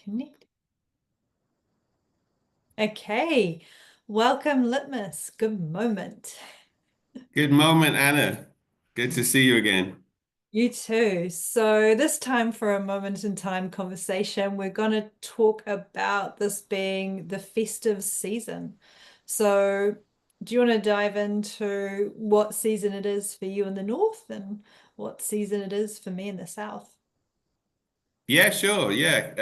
Connect. Okay, welcome Litmus. Good moment. Good moment, Anna. Good to see you again. You too. So this time for a moment in time conversation, we're going to talk about this being the festive season. So do you want to dive into what season it is for you in the north and what season it is for me in the south? Yeah, sure. Yeah.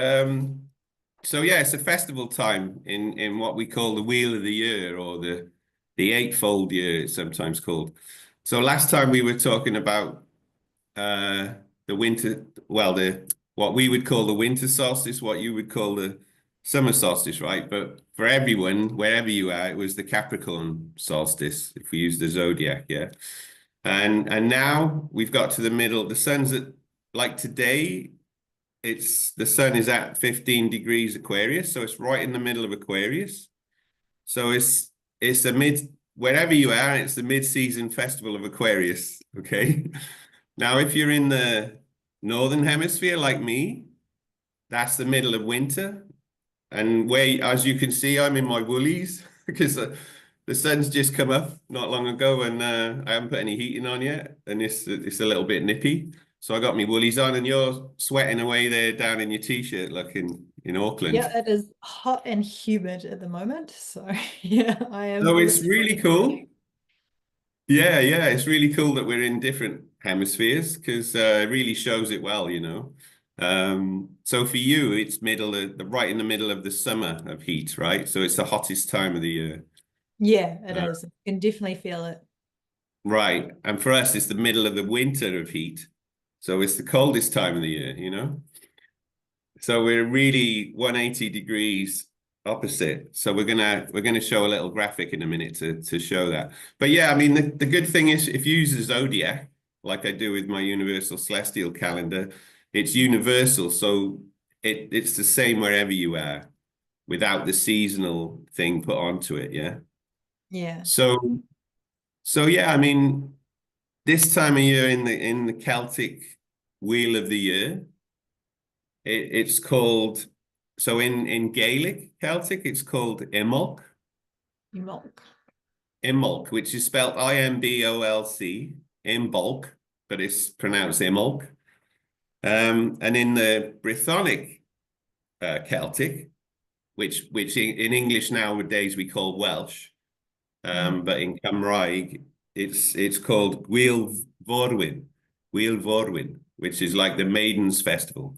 So yeah, it's a festival time in what we call the Wheel of the Year, or the eightfold year, it's sometimes called. So last time we were talking about the winter, well, the what we would call the winter solstice, what you would call the summer solstice, right? But for everyone, wherever you are, it was the Capricorn solstice, if we use the zodiac, yeah. And now we've got to the middle. The sun's at, like today, the sun is at 15 degrees Aquarius, so it's right in the middle of Aquarius. So it's a wherever you are, it's the mid-season festival of Aquarius. Okay. Now, if you're in the northern hemisphere like me, that's the middle of winter. And as you can see, I'm in my woolies because the sun's just come up not long ago, and I haven't put any heating on yet, and it's a little bit nippy. So I got my woolies on, and you're sweating away there down in your t-shirt, like in Auckland. Yeah, it is hot and humid at the moment. So yeah, I am So it's really literally. cool. Yeah, yeah, it's really cool that we're in different hemispheres because it really shows it well, you know. So for you, it's right in the middle of the summer of heat, right? So it's the hottest time of the year. Yeah, it Uh, is. You can definitely feel it. right. And for us, it's the middle of the winter of heat. So it's the coldest time of the year, you know? So we're really 180 degrees opposite. So we're gonna show a little graphic in a minute to show that. But yeah, I mean the good thing is if you use the zodiac, like I do with my universal celestial calendar, it's universal. So it's the same wherever you are without the seasonal thing put onto it, yeah. Yeah. So yeah, I mean this time of year in the Celtic wheel of the year, it's called, so in Gaelic Celtic, it's called Imbolc. Imbolc. Imbolc, which is spelled Imbolc, Imbolc, but it's pronounced Imbolc. And in the Brythonic Celtic, which in English nowadays we call Welsh, but in Cymraeg it's called Gwyl Forwyn, Gwyl Forwyn, which is like the Maidens Festival.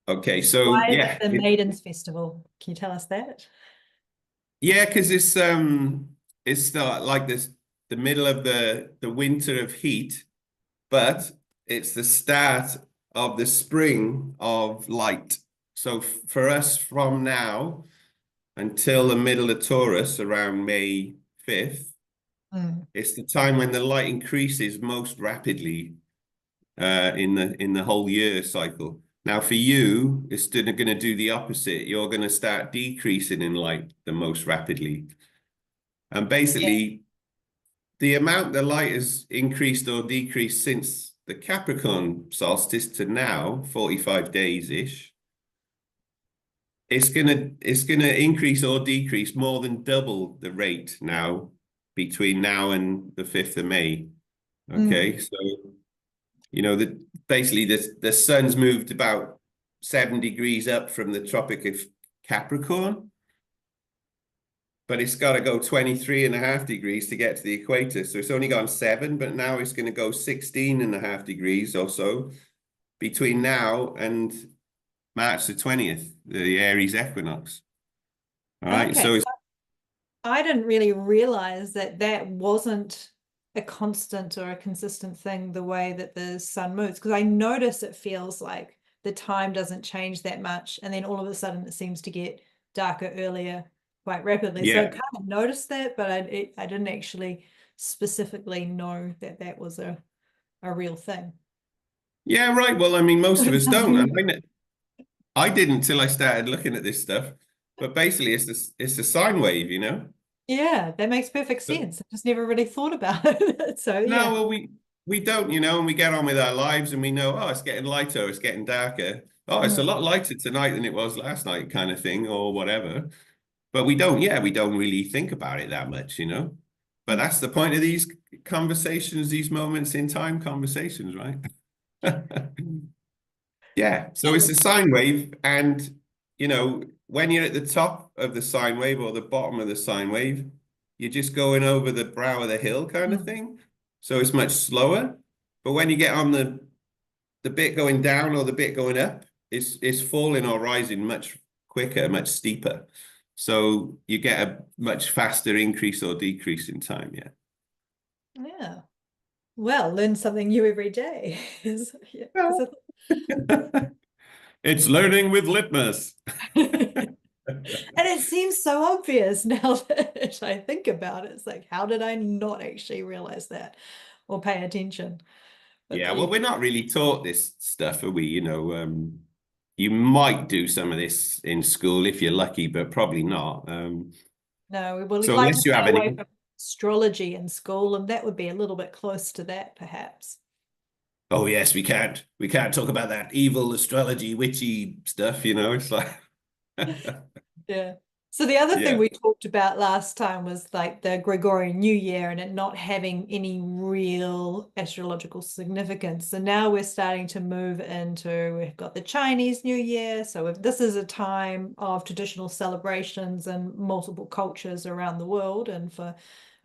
Okay, so Why is it yeah, the Maidens Festival? Can you tell us that? yeah, because it's like the middle of the winter of heat, but it's the start of the spring of light. So for us, from now until the middle of Taurus, around May 5th, it's the time when the light increases most rapidly in the whole year cycle. Now, for you, it's going to do the opposite. You're going to start decreasing in light the most rapidly. And Yeah. basically, the amount the light has increased or decreased since the Capricorn solstice to now, 45 days-ish, it's gonna increase or decrease more than double the rate now between now and the 5th of May. Okay, so you know that basically the sun's moved about 7 degrees up from the Tropic of Capricorn, but it's got to go 23.5 degrees to get to the equator. So it's only gone 7, but now it's going to go 16.5 degrees or so between now and March the 20th, the Aries equinox. All right, Okay. so I didn't really realize that that wasn't a constant or a consistent thing the way that the sun moves, because I notice it feels like the time doesn't change that much, and then all of a sudden it seems to get darker earlier quite rapidly. So I yeah. kind of noticed that, but I didn't actually specifically know that that was a real thing. Yeah, right. Well, I mean, most of us don't. I didn't till I started looking at this stuff. But basically, it's a sine wave, you know? Yeah, that makes perfect But sense. I just never really thought about it. So no, yeah. well, we don't, you know, and we get on with our lives and we know, oh, it's getting lighter, it's getting darker. oh, it's a Mm. lot lighter tonight than it was last night, kind of thing, or whatever. But we don't, yeah, we don't really think about it that much, you know. But Mm. that's the point of these conversations, these moments in time conversations, right? Yeah. So it's a sine wave, and you know, when you're at the top of the sine wave or the bottom of the sine wave, you're just going over the brow of the hill kind of Mm. thing. So it's much slower. But when you get on the bit going down or the bit going up, it's falling or rising much quicker, much steeper. So you get a much faster increase or decrease in time. Yeah. Yeah. Well, learn something new every day. Yeah, Well, it's learning with litmus. and it seems so obvious now that I think about it. It's like, how did I not actually realize that or pay attention? But Yeah, there you well, we're go. not really taught this stuff, are we? You might do some of this in school if you're lucky, but probably not. No, we would So like to unless you stay have away any, from astrology in school, and that would be a little bit close to that, perhaps. oh yes, we can't talk about that evil astrology, witchy stuff. It's like, Yeah. So the other thing yeah, we talked about last time was like the Gregorian New Year and it not having any real astrological significance. So now we're starting to move into, we've got the Chinese New Year. So if this is a time of traditional celebrations and multiple cultures around the world. And for,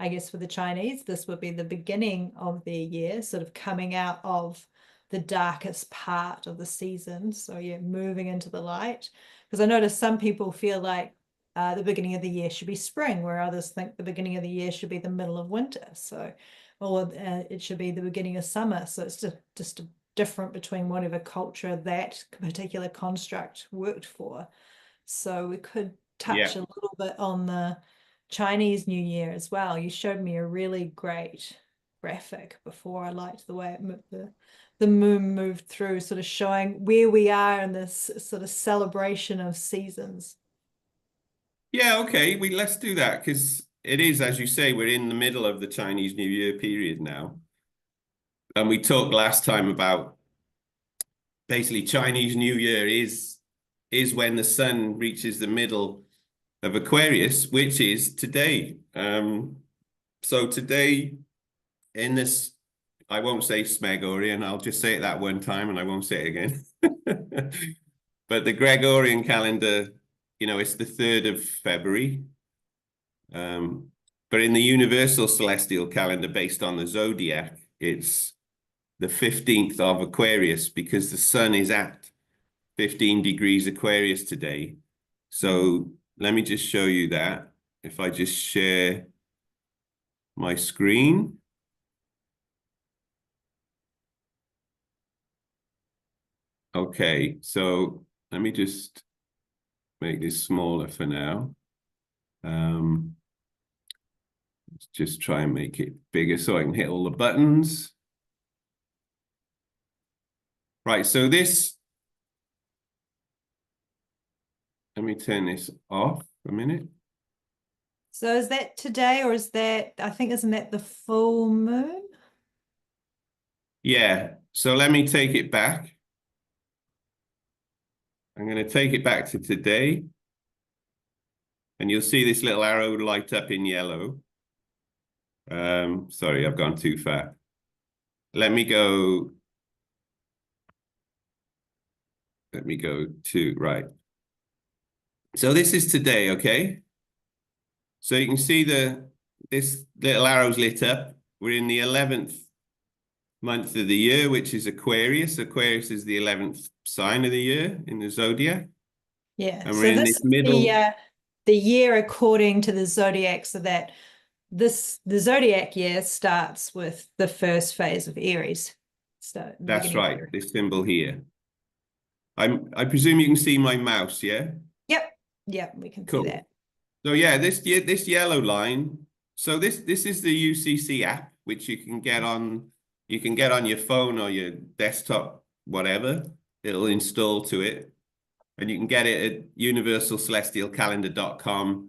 I guess, for the Chinese, this would be the beginning of their year, sort of coming out of the darkest part of the season. So yeah, moving into the light. Because I noticed some people feel like the beginning of the year should be spring, where others think the beginning of the year should be the middle of winter. So, or it should be the beginning of summer. So it's just different between whatever culture that particular construct worked for. So we could touch yeah, a little bit on the Chinese New Year as well. You showed me a really great graphic before. I liked the way it moved, the moon moved through, sort of showing where we are in this sort of celebration of seasons. yeah. Okay, let's do that because it is, as you say, we're in the middle of the Chinese New Year period now, and we talked last time about basically Chinese New Year is when the sun reaches the middle of Aquarius, which is today. So today in this, I won't say Smegorian, I'll just say it that one time and I won't say it again. But the Gregorian calendar, it's the 3rd of February. Um, but in the universal celestial calendar based on the Zodiac, it's the 15th of Aquarius because the sun is at 15 degrees Aquarius today. Mm. So let me just show you that. If I just share my screen. Okay, so let me just make this smaller for now. Um, let's just try and make it bigger so I can hit all the buttons. Right, so let me turn this off a minute. So is that today or is that, I think, isn't that the full moon? Yeah, so let me take it back. I'm going to take it back to today. And you'll see this little arrow light up in yellow. Sorry, I've gone too far. Let me go. Let me go to, right. So this is today, okay? So you can see this little arrow's lit up. We're in the 11th month of the year, which is Aquarius. Aquarius is the 11th sign of the year in the zodiac. Yeah. And we're So in this this is middle. the year according to the zodiac, so that the zodiac year starts with the first phase of Aries. So the That's beginning of right, Aries. this symbol here. I presume you can see my mouse, yeah? Yep. Yep, we can see Cool. that. So yeah, this yellow line. So this is the UCC app, which you can get on your phone or your desktop, whatever. It'll install to it. And you can get it at universalcelestialcalendar.com,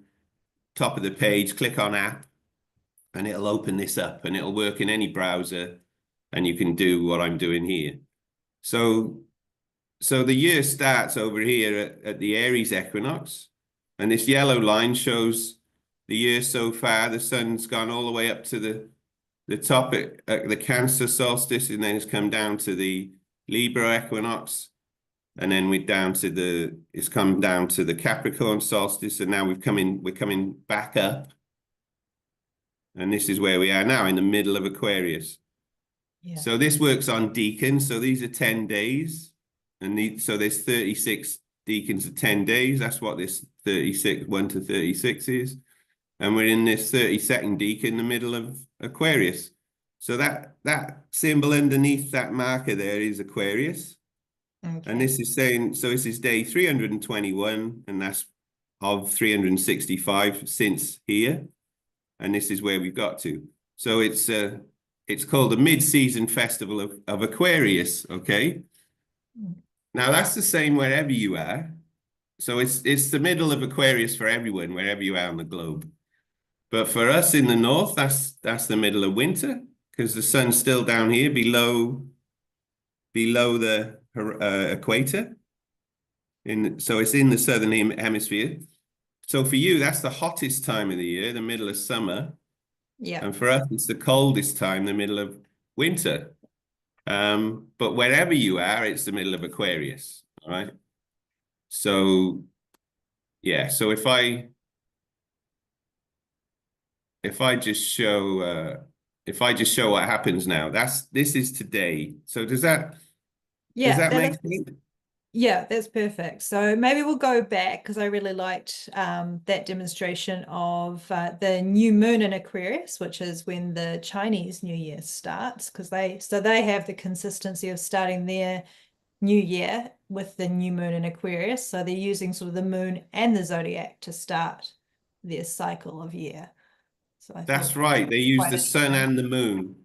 top of the page, click on app, and it'll open this up and it'll work in any browser, and you can do what I'm doing here. So so the year starts over here at the Aries equinox, and this yellow line shows the year so far. The sun's gone all the way up to the top at the Cancer solstice, and then it's come down to the Libra equinox, and then it's come down to the Capricorn solstice, and now we're coming back up, and this is where we are now in the middle of Aquarius. Yeah. So this works on decans. So these are 10 days. So there's 36 decans of 10 days. That's what this 36, 1 to 36 is. And we're in this 32nd decan in the middle of Aquarius. So that symbol underneath that marker there is Aquarius. Okay. And this is saying, so this is day 321, and that's of 365 since here. And this is where we've got to. So it's called the Mid-Season Festival of Aquarius, okay? Now, that's the same wherever you are. So it's the middle of Aquarius for everyone, wherever you are on the globe. But for us in the north, that's the middle of winter, because the sun's still down here below the equator. So it's in the southern hemisphere. So for you, that's the hottest time of the year, the middle of summer. Yeah. And for us, it's the coldest time, the middle of winter. But wherever you are, it's the middle of Aquarius. All right. So yeah, so if I just show what happens now, this is today. So does that make sense? Yeah, that's perfect. So maybe we'll go back because I really liked that demonstration of the new moon in Aquarius, which is when the Chinese New Year starts, because they have the consistency of starting their new year with the new moon in Aquarius. So they're using sort of the moon and the zodiac to start their cycle of year. So I That's thought right. They use quite the sun interesting. and the moon.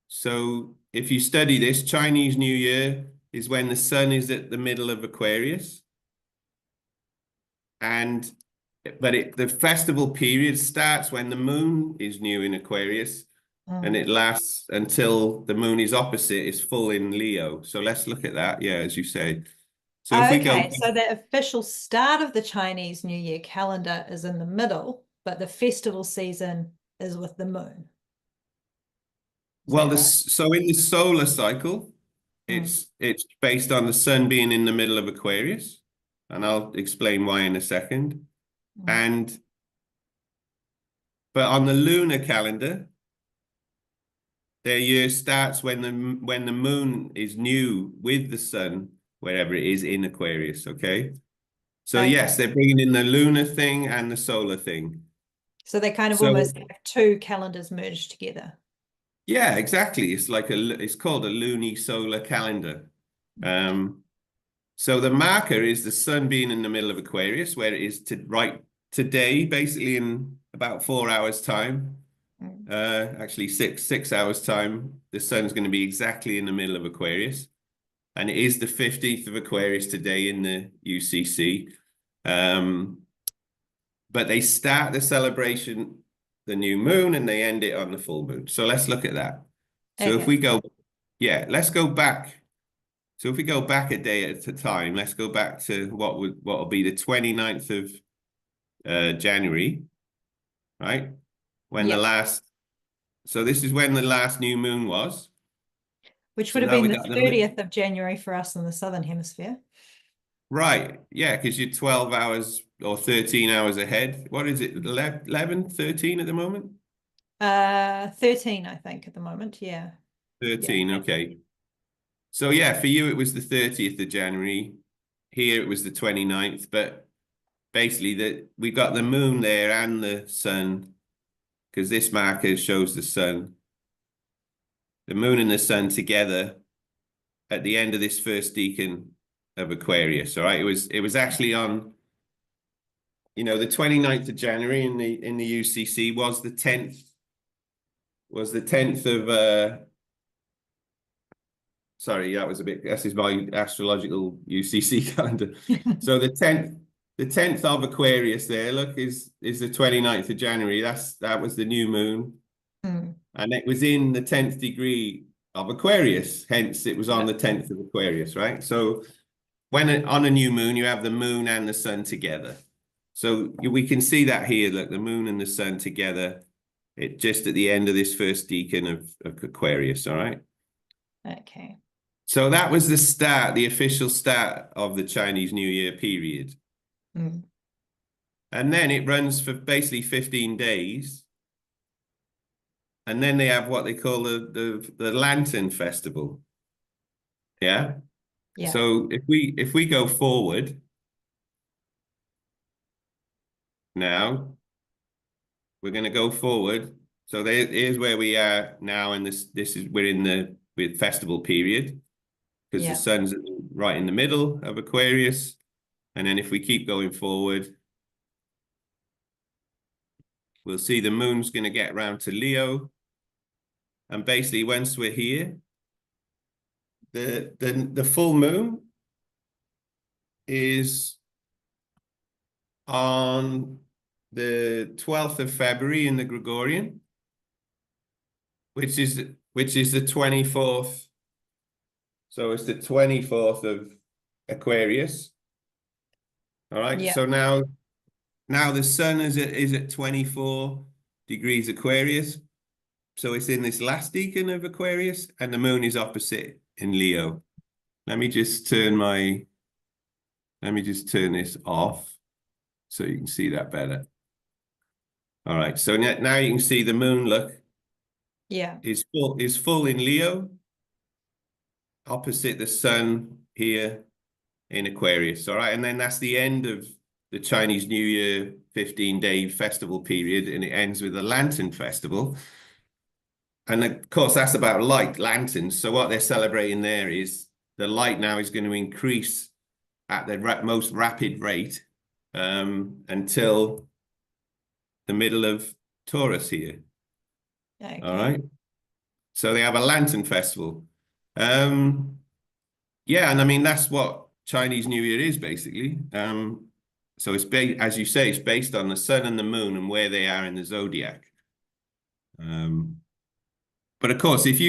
So if you study this, Chinese New Year is when the sun is at the middle of Aquarius. But the festival period starts when the moon is new in Aquarius, and it lasts until the moon is opposite, is full in Leo. So let's look at that. Yeah, as you say. So if we go, Okay, so the official start of the Chinese New Year calendar is in the middle, but the festival season is with the moon. Is that right? so in the solar cycle, Mm. it's based on the sun being in the middle of Aquarius, and I'll explain why in a second. Mm. But on the lunar calendar, their year starts when the moon is new with the sun, wherever it is in Aquarius, okay? So yes, Okay. they're bringing in the lunar thing and the solar thing. So they kind of So almost have two calendars merged together. yeah, exactly. It's called a lunisolar calendar. So the marker is the sun being in the middle of Aquarius, where it is right today, basically in about 4 hours time. Mm. Actually 6 hours time, the sun's going to be exactly in the middle of Aquarius, and it is the 15th of Aquarius today in the UCC. But they start the celebration the new moon and they end it on the full moon. So let's look at that. So if Okay. we go, yeah, let's go back. So if we go back a day at a time, let's go back to what will be the 29th of January, right? When the Yeah. last So this is when the last new moon was. Which So would have now been we the got 30th of January for us in the Southern Hemisphere. right. Yeah, because you're 12 hours or 13 hours ahead. What is it? 11, 13 at the moment? 13, I think, at the moment. Yeah. Yeah. 13, okay. So yeah, for you it was the 30th of January. Here it was the 29th, but basically we got the moon there and the sun, because this marker shows the sun. The moon and the sun together at the end of this first decan of Aquarius. All right. It was actually on, the 29th of January in the UCC was the 10th of sorry, this is my astrological UCC calendar. So the 10th of Aquarius there, look, is the 29th of January. That was the new moon. Mm. And it was in the 10th degree of Aquarius. Hence, it was on Yeah. the 10th of Aquarius, right? So on a new moon, you have the moon and the sun together. So we can see that here, look, the moon and the sun together, it just at the end of this first decan of Aquarius, all right? Okay. So that was the start, the official start of the Chinese New Year period. Mm. And then it runs for basically 15 days. And then they have what they call the Lantern Festival. Yeah. Yeah. So if we go forward now, we're going to go forward. So here's where we are now, and this is we're in the festival period because the Yeah. sun's right in the middle of Aquarius. And then if we keep going forward, we'll see the moon's going to get around to Leo. And basically, once we're here, the full moon is on the 12th of February in the Gregorian, which is the 24th. So it's the 24th of Aquarius. All right. Yeah. So now the sun is at 24 degrees Aquarius. So it's in this last decan of Aquarius, and the moon is opposite in Leo. Let me just turn this off so you can see that better. All right. So now you can see the moon, look, Yeah. is full in Leo, opposite the sun here in Aquarius. All right. And then that's the end of the Chinese New Year 15-day festival period, and it ends with the Lantern Festival. And of course, that's about light, lanterns. So what they're celebrating there is the light now is going to increase at the most rapid rate until the middle of Taurus here. All Okay. right. So they have a lantern festival. Yeah, and I mean that's what Chinese New Year is basically. So it's as you say, it's based on the sun and the moon and where they are in the zodiac. But of course, go on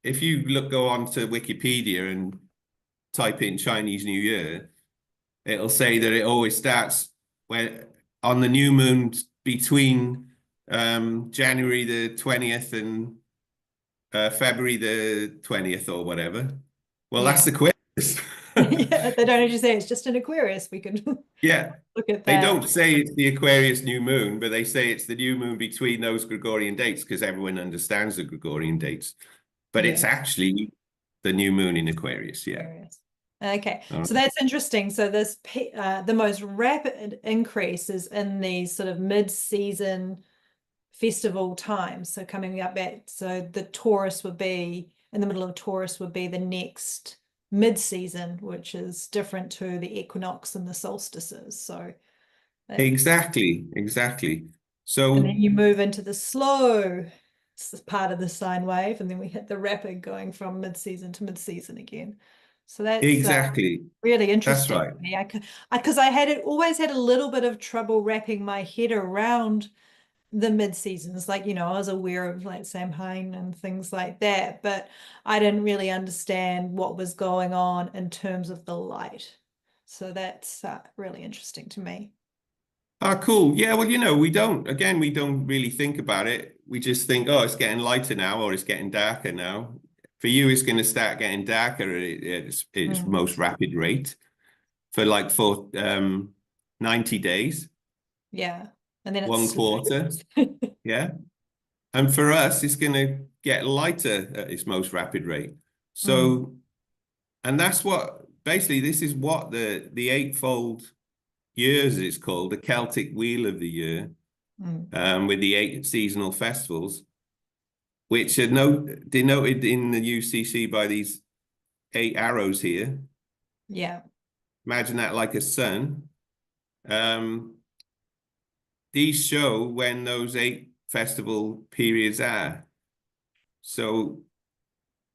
to Wikipedia and type in Chinese New Year, it'll say that it always starts when on the new moon between January the 20th and February the 20th or whatever. Well, that's Yeah. Aquarius. Yeah. They don't actually say it's just an Aquarius. We can Yeah. look at They that. don't say it's the Aquarius new moon, but they say it's the new moon between those Gregorian dates because everyone understands the Gregorian dates. But it's Yes. actually the new moon in Aquarius. Yeah. Aquarius. Okay, All so right. that's interesting. So the most rapid increase is in these sort of mid-season festival times. So coming up at so the Taurus would be in the middle of Taurus would be the next mid-season, which is different to the equinox and the solstices. So that, Exactly. Exactly. and then So you move into the slow part of the sine wave, and then we hit the rapid going from mid-season to mid-season again. So that's exactly. really That's interesting right. to me. Because I had always had a little bit of trouble wrapping my head around the mid seasons. Like, I was aware of like Samhain and things like that, but I didn't really understand what was going on in terms of the light. So that's really interesting to me. Ah, cool. Yeah, well, we don't really think about it. We just think, oh, it's getting lighter now or it's getting darker now. For you, it's going to start getting darker at its Mm. most rapid rate for 90 days, Yeah. And then one it's quarter. Yeah. And for us, it's going to get lighter at its most rapid rate. Mm. So, and that's what basically this is what the eightfold years is called, the Celtic Wheel of the Year, Mm. with the 8 seasonal festivals, which are denoted in the UCC by these 8 arrows here. Yeah. Imagine that like a sun. Um, these show when those 8 festival periods are. So,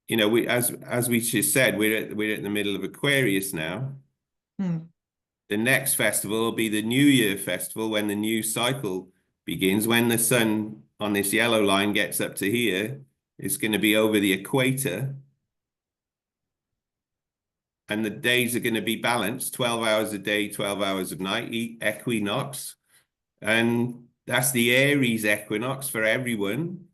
as we just said, we're at the middle of Aquarius now. Mm. The next festival will be the New Year festival when the new cycle begins, when the sun on this yellow line gets up to here. is going to be over the equator, and the days are going to be balanced, 12 hours a day, 12 hours of night, equinox. And that's the Aries equinox for everyone.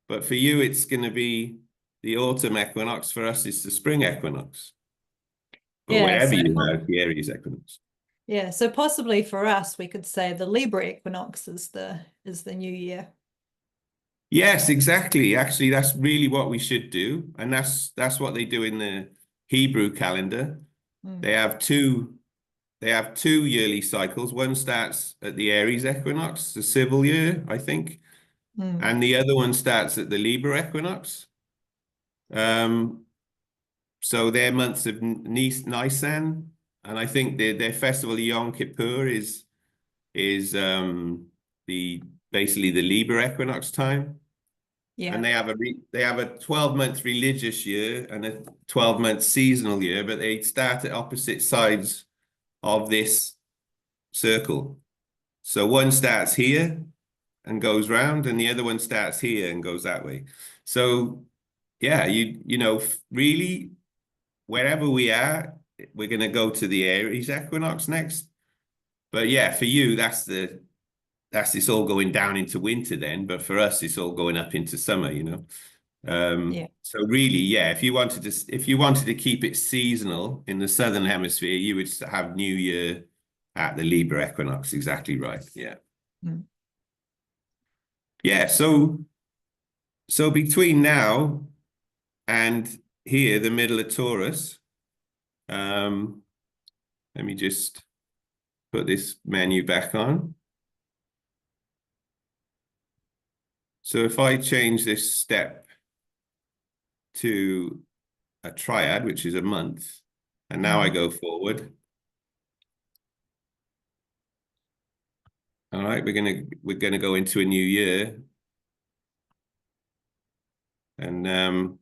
But for you, it's going to be the autumn equinox. For us, it's the spring equinox. But Yeah, wherever so you are, the Aries equinox. yeah, so possibly for us, we could say the Libra equinox is the new year. Yes, exactly. Actually, that's really what we should do. And that's what they do in the Hebrew calendar. Mm. They have two yearly cycles. One starts at the Aries equinox, the civil year, I think, Mm. and the other one starts at the Libra equinox. Um, so their months of Nisan, and I think their festival of Yom Kippur is the basically the Libra equinox time. And Yeah. they have a 12-month religious year and a 12-month seasonal year, but they start at opposite sides of this circle. So one starts here and goes round, and the other one starts here and goes that way. So yeah, really wherever we are, we're going to go to the Aries equinox next. But yeah, for you, that's this all going down into winter then. But for us, it's all going up into summer. Yeah. So really, yeah, if you wanted to keep it seasonal in the southern hemisphere, you would have New Year at the Libra equinox. Exactly right. Yeah. Mm. Yeah. So between now and here, the middle of Taurus, um, let me just put this menu back on. So if I change this step to a triad, which is a month, and now I Mm. go forward. All right, we're gonna go into a new year, and then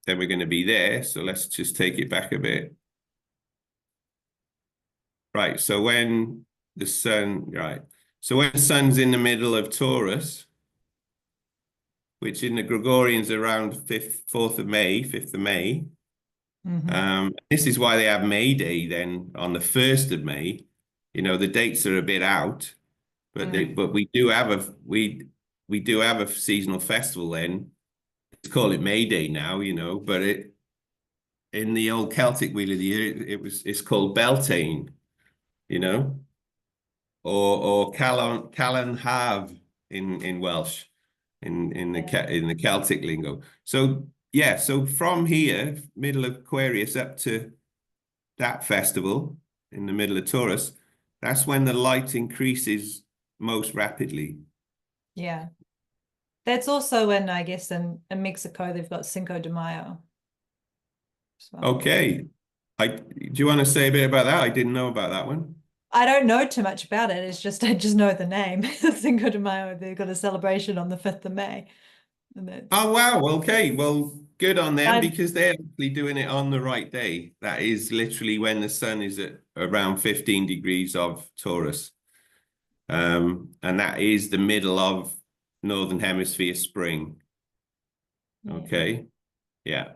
we're gonna be there. So let's just take it back a bit. Right. So when the sun, right. So when the sun's in the middle of Taurus, which in the Gregorians around 4th of May, 5th of May. Hmm. This is why they have May Day then on the 1st of May. The dates are a bit out, but Mm. we do have a seasonal festival then. Let's call it May Day now, but in the old Celtic Wheel of the Year, it's called Beltane, you know, or Calan Haf in Welsh, in the Celtic lingo. So yeah, so from here, middle of Aquarius up to that festival in the middle of Taurus, that's when the light increases most rapidly. Yeah. That's also in, I guess, in Mexico, they've got Cinco de Mayo as well. Okay. Do you want to say a bit about that? I didn't know about that one. I don't know too much about it. It's just I just know the name. Cinco de Mayo. They've got a celebration on the 5th of May. And that's Oh, wow. Okay. Well, good on them I because they're actually doing it on the right day. That is literally when the sun is at around 15 degrees of Taurus. And that is the middle of Northern Hemisphere spring. yeah. Okay. Yeah.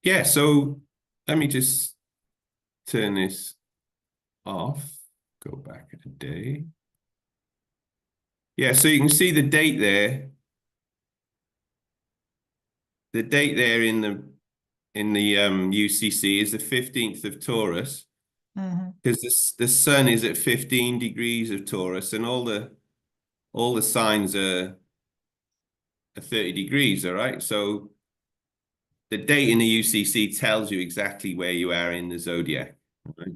Yeah. So let me just turn this off. Go back a day. Yeah. So you can see the date there. The date there in the UCC is the 15th of Taurus Hmm. because the sun is at 15 degrees of Taurus and all the signs are 30 degrees, all right? So the date in the UCC tells you exactly where you are in the zodiac. Right?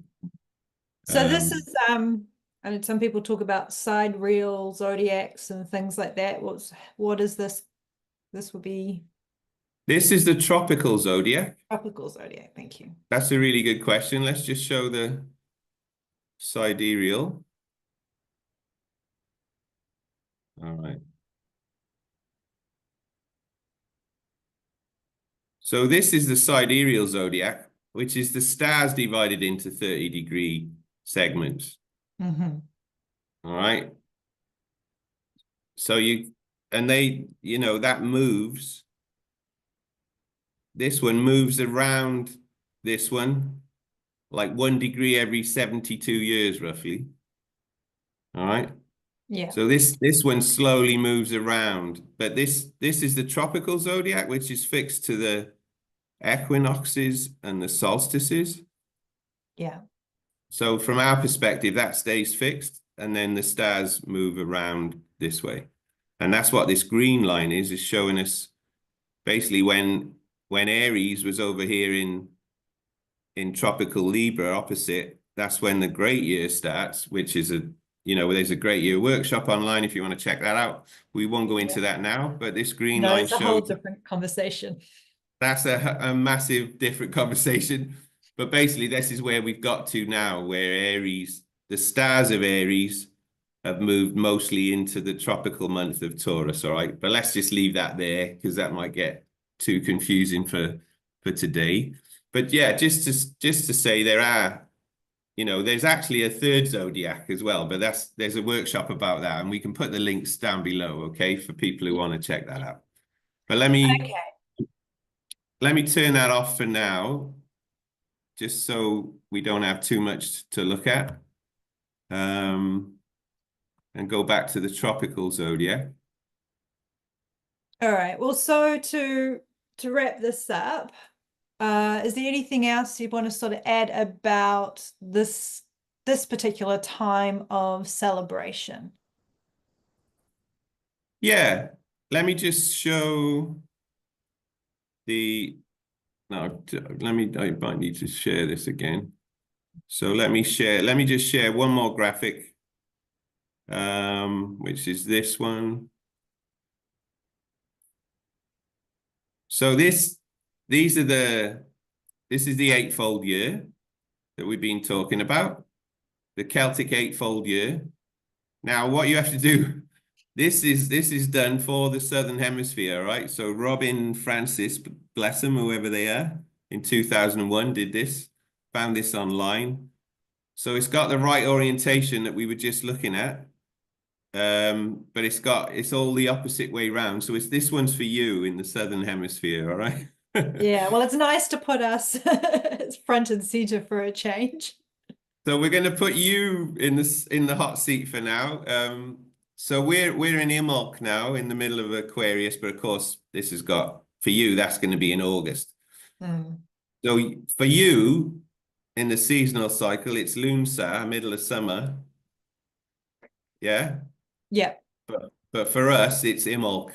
So this Um, is I mean some people talk about sidereal zodiacs and things like that. What is this? This would be this is the tropical zodiac. tropical zodiac. Thank you. That's a really good question. Let's just show the sidereal. All right. So this is the sidereal zodiac, which is the stars divided into 30-degree segments. Hmm. All right. So and they, that moves. This one moves around this one like 1 degree every 72 years, roughly. All right. Yeah. So this one slowly moves around, but this is the tropical zodiac, which is fixed to the equinoxes and the solstices. Yeah. So from our perspective, that stays fixed, and then the stars move around this way. And that's what this green line is showing us basically when Aries was over here in tropical Libra opposite, that's when the great year starts, which is there's a great year workshop online if you want to check that out. We won't go into Yeah. that now, but this green No, line it's a whole shows different conversation. that's a massive different conversation. But basically, this is where we've got to now, where Aries, the stars of Aries, have moved mostly into the tropical month of Taurus. All right, but let's just leave that there because that might get too confusing for today. But yeah, just to say there's actually a third zodiac as well, but there's a workshop about that, and we can put the links down below, okay, for people who want to check that out. But Okay. let me turn that off for now, just so we don't have too much to look at. And go back to the tropical zodiac. All right. Well, so to wrap this up, is there anything else you want to sort of add about this particular time of celebration? Yeah, let me just show the, no, I might need to share this again. So let me just share one more graphic, which is this one. So this is the eightfold year that we've been talking about, the Celtic eightfold year. Now, what you have to do, this is done for the Southern Hemisphere, right? So Robin Francis, bless them, whoever they are, in 2001 did this, found this online. So it's got the right orientation that we were just looking at. But it's all the opposite way round. So this one's for you in the Southern Hemisphere, all right? Yeah, well, it's nice to put us it's front and center for a change. So we're going to put you in the hot seat for now. So we're in Imbolc now, in the middle of Aquarius, but of course this has got for you. That's going to be in August. Mm. So for you in the seasonal cycle, it's Lunsa, middle of summer. Yeah, Yeah. but for us, it's Imbolc.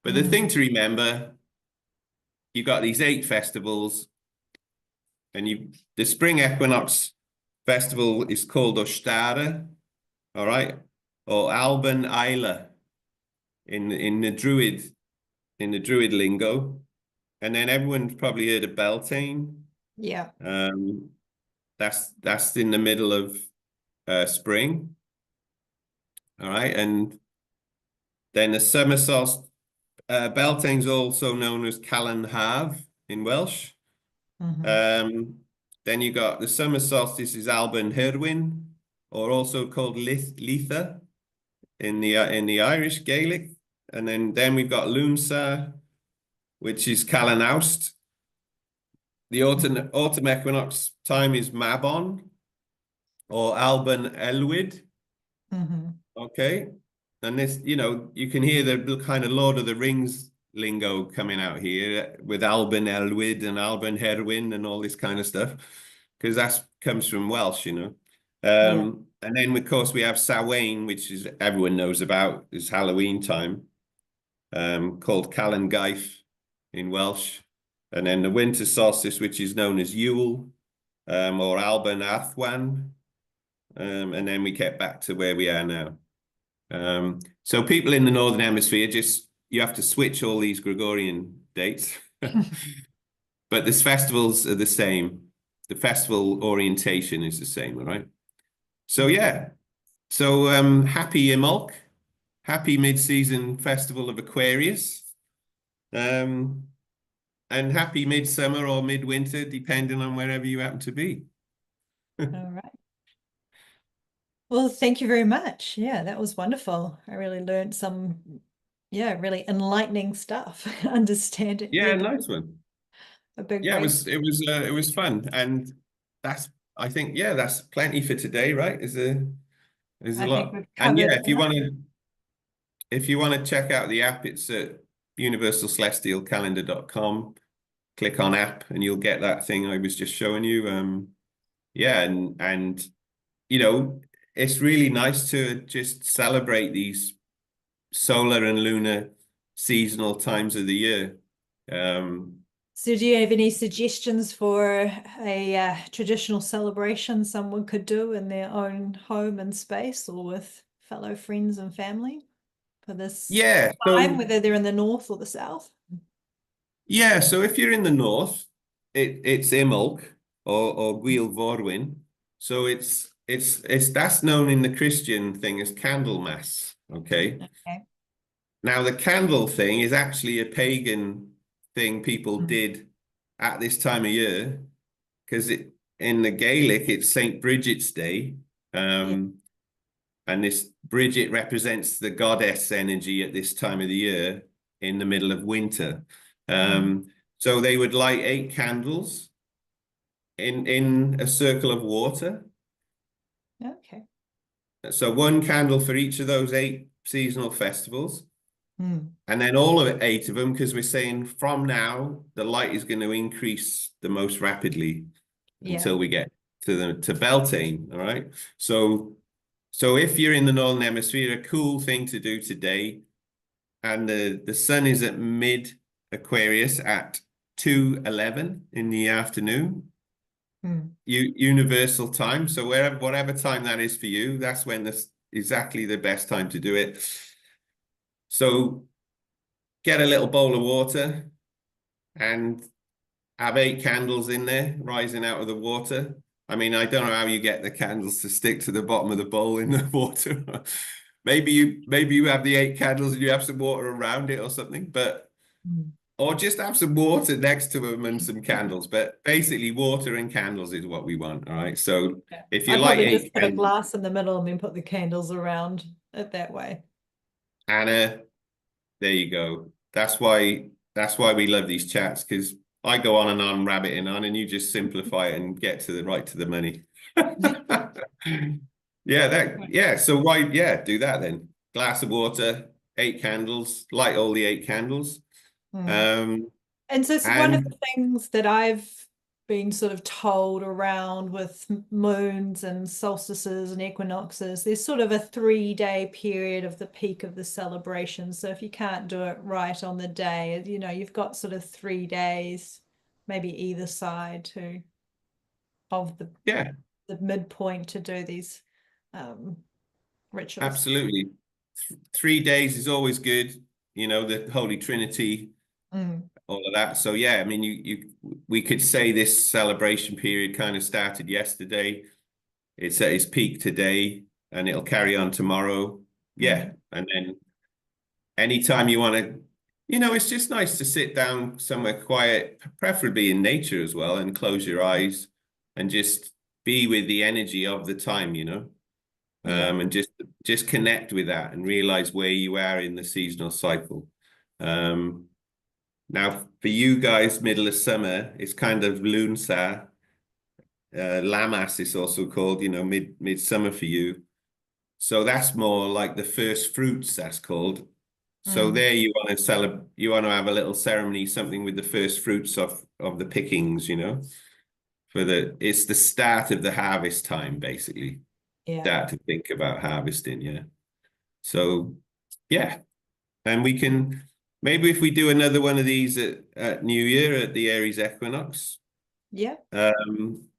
But the Mm. thing to remember, you've got these 8 festivals, and the spring equinox festival is called Ostara, all right, or Alban Isla in the Druid lingo, and then everyone's probably heard of Beltane. Yeah. Um, that's in the middle of spring, all right, and then the summer solstice. Beltane's also known as Calan Haf in Welsh. Hmm. Um, then you got the summer solstice is Alban Hyrwyn, or also called Litha in the Irish Gaelic. And then we've got Lunsa, which is Calan Awst. The autumn equinox time is Mabon or Alban Elwyd. Hmm. Okay. And this, you can hear the kind of Lord of the Rings lingo coming out here with Alban Elwyd and Alban Herwyn and all this kind of stuff, because that comes from Welsh. Yeah. And then, of course, we have Samhain, which is everyone knows about, is Halloween time, called Calan Gaeth in Welsh. And then the winter solstice, which is known as Yule, or Alban Athwan. And then we get back to where we are now. So people in the Northern Hemisphere, you have to switch all these Gregorian dates. But the festivals are the same. The festival orientation is the same, all right? So yeah. So happy Imbolc. Happy mid-season festival of Aquarius. Um, and happy midsummer or midwinter, depending on wherever you happen to be. All right. Well, thank you very much. Yeah, that was wonderful. I really learned some, yeah, really enlightening stuff. Understanding Yeah, the nice one. a big Yeah, wave. it was fun, and that's I think yeah, that's plenty for today, right? There's a I think lot, we've and covered yeah, enough. if you want to check out the app, it's at universalcelestialcalendar.com. Click on app, and you'll get that thing I was just showing you. Yeah, and you know, it's really nice to just celebrate these solar and lunar seasonal times of the year. Um, So, do you have any suggestions for a traditional celebration someone could do in their own home and space or with fellow friends and family for this yeah, time, so whether they're in the north or the south? yeah, so if you're in the north, it's Imbolc or Gwyl Forwyn. So it's that's known in the Christian thing as Candlemass. Okay. Okay. Now the candle thing is actually a pagan thing people Mm. did at this time of year because it in the Gaelic it's Saint Bridget's Day. Yeah. Um, and this Bridget represents the goddess energy at this time of the year in the middle of winter. Mm. So they would light 8 candles in a circle of water. Okay. So one candle for each of those 8 seasonal festivals. Mm. And then all of it, 8 of them, because we're saying from now, the light is going to increase the most rapidly Yeah. until we get to Beltane. All right. So if you're in the Northern Hemisphere, a cool thing to do today, and the sun is at mid Aquarius at 2:11 in the afternoon, Mm. universal time. So wherever whatever time that is for you, that's when this exactly the best time to do it. So get a little bowl of water and have 8 candles in there rising out of the water. I mean, I don't know how you get the candles to stick to the bottom of the bowl in the water. Maybe you have the 8 candles and you have some water around it or something, but Mm. or just have some water next to them and some candles. But basically, water and candles is what we want. All right. So Yeah. if you I'd like probably eight just put a candles, glass in the middle and then put the candles around it that way. Anna, there you go. That's why we love these chats because I go on and on rabbiting on, and you just simplify it and get to the right to the money. Yeah. So why, yeah, do that then. Glass of water, 8 candles, light all the 8 candles. Mm. Um, And so it's one of the and things that I've been sort of told around with moons and solstices and equinoxes, there's sort of a 3-day period of the peak of the celebration. So if you can't do it right on the day, you've got sort of 3 days, maybe either side of yeah, the midpoint to do these um, rituals. absolutely. 3 days is always good. You know, the Holy Trinity, Mm. all of that. So yeah, I mean, we could say this celebration period kind of started yesterday. It's at its peak today, and it'll carry on tomorrow. Yeah, Mm. and then anytime you want to, it's just nice to sit down somewhere quiet, preferably in nature as well, and close your eyes and just be with the energy of the time. Yeah. And just connect with that and realize where you are in the seasonal cycle. Um, Now, for you guys, middle of summer, it's kind of Lunsa. Lammas is also called, midsummer for you. So that's more like the first fruits, that's called. So Mm. there you want to celebrate, you want to have a little ceremony, something with the first fruits of the pickings. It's the start of the harvest time, basically. Yeah. Start to think about harvesting, yeah. So yeah. And we can maybe if we do another one of these at New Year at the Aries equinox, Yeah. um,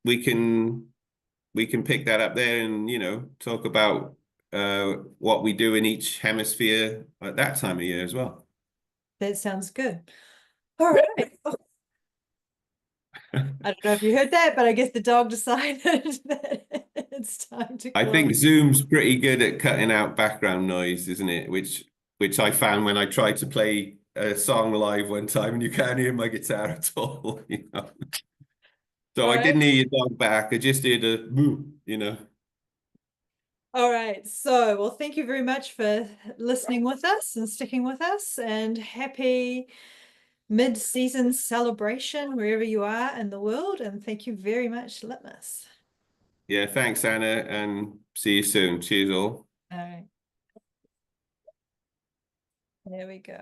we can we can pick that up there and talk about what we do in each hemisphere at that time of year as well. That sounds good. All right. I don't know if you heard that, but I guess the dog decided that it's time to I close. think Zoom's pretty good at cutting out background noise, isn't it? Which I found when I tried to play a song live one time and you can't hear my guitar at all. So All I right. didn't hear your dog back. I just heard a moo. All right. So, well, thank you very much for listening with us and sticking with us, and happy mid-season celebration wherever you are in the world. And thank you very much, Litmus. Yeah, thanks, Anna, and see you soon. Cheers all. All right. There we go.